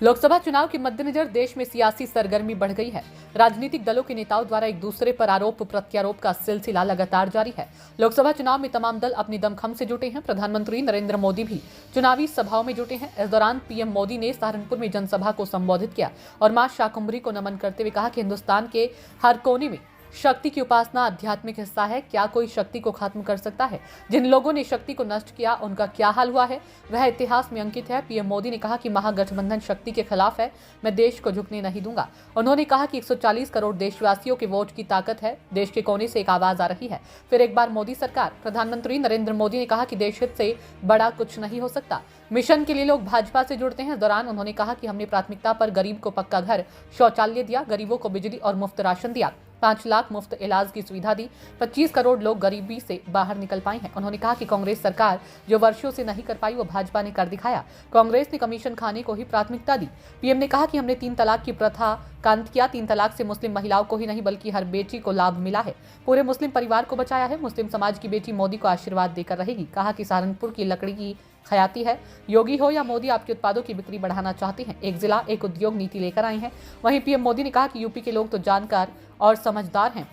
लोकसभा चुनाव के मद्देनजर देश में सियासी सरगर्मी बढ़ गई है। राजनीतिक दलों के नेताओं द्वारा एक दूसरे पर आरोप प्रत्यारोप का सिलसिला लगातार जारी है। लोकसभा चुनाव में तमाम दल अपनी दमखम से जुटे हैं। प्रधानमंत्री नरेंद्र मोदी भी चुनावी सभाओं में जुटे हैं। इस दौरान पीएम मोदी ने सहारनपुर में जनसभा को संबोधित किया और मां शाकंभरी को नमन करते हुए कहा कि हिंदुस्तान के हर कोने में शक्ति की उपासना आध्यात्मिक हिस्सा है। क्या कोई शक्ति को खत्म कर सकता है? जिन लोगों ने शक्ति को नष्ट किया उनका क्या हाल हुआ है, वह इतिहास में अंकित है। पीएम मोदी ने कहा कि महागठबंधन शक्ति के खिलाफ है, मैं देश को झुकने नहीं दूंगा। उन्होंने कहा कि 140 करोड़ देशवासियों के वोट की ताकत है। देश के कोने से एक आवाज आ रही है, फिर एक बार मोदी सरकार। प्रधानमंत्री नरेंद्र मोदी ने कहा कि देश हित से बड़ा कुछ नहीं हो सकता। मिशन के लिए लोग भाजपा से जुड़ते हैं। इस दौरान उन्होंने कहा कि हमने प्राथमिकता पर गरीब को पक्का घर, शौचालय दिया, गरीबों को बिजली और मुफ्त राशन दिया, 5 लाख मुफ्त इलाज की सुविधा दी, 25 करोड़ लोग गरीबी से बाहर निकल पाए हैं। उन्होंने कहा कि कांग्रेस सरकार जो वर्षों से नहीं कर पाई वो भाजपा ने कर दिखाया। कांग्रेस ने कमीशन खाने को ही प्राथमिकता दी। पीएम ने कहा कि हमने 3 तलाक की प्रथा का अंत किया। 3 तलाक से मुस्लिम महिलाओं को ही नहीं बल्कि हर बेटी को लाभ मिला है। पूरे मुस्लिम परिवार को बचाया है। मुस्लिम समाज की बेटी मोदी को आशीर्वाद देकर रहेगी। कहा कि सहारनपुर की लकड़ी की खयाती है। योगी हो या मोदी आपके उत्पादों की बिक्री बढ़ाना चाहते हैं। एक जिला एक उद्योग नीति लेकर आए हैं। वहीं पीएम मोदी ने कहा कि यूपी के लोग तो जानकार और समझदार हैं।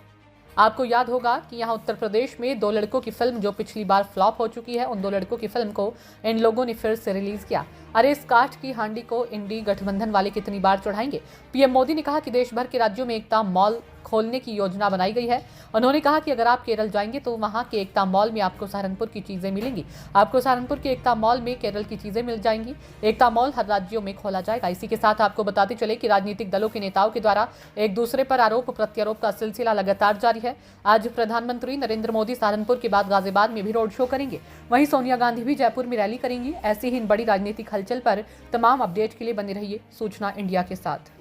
आपको याद होगा कि यहाँ उत्तर प्रदेश में 2 लड़कों की फिल्म जो पिछली बार फ्लॉप हो चुकी है, उन 2 लड़कों की फिल्म को इन लोगों ने फिर से रिलीज किया। अरे इस काठ की हांडी को इंडी गठबंधन वाले कितनी बार चढ़ाएंगे? पीएम मोदी ने कहा कि देश भर के राज्यों में एकता मॉल खोलने की योजना बनाई गई है। उन्होंने कहा कि अगर आप केरल जाएंगे तो वहां के एकता मॉल में आपको सहारनपुर की चीजें मिलेंगी। आपको सहारनपुर के एकता मॉल में केरल की चीजें मिल जाएंगी। एकता मॉल हर राज्यों में खोला जाएगा। इसी के साथ आपको बताते चले कि राजनीतिक दलों के नेताओं के द्वारा एक दूसरे पर आरोप प्रत्यारोप का सिलसिला लगातार जारी है। आज प्रधानमंत्री नरेंद्र मोदी सहारनपुर के बाद गाजियाबाद में भी रोड शो करेंगे। वहीं सोनिया गांधी भी जयपुर में रैली करेंगी। ऐसी ही इन बड़ी राजनीतिक हलचल पर तमाम अपडेट के लिए बने रहिए सूचना इंडिया के साथ।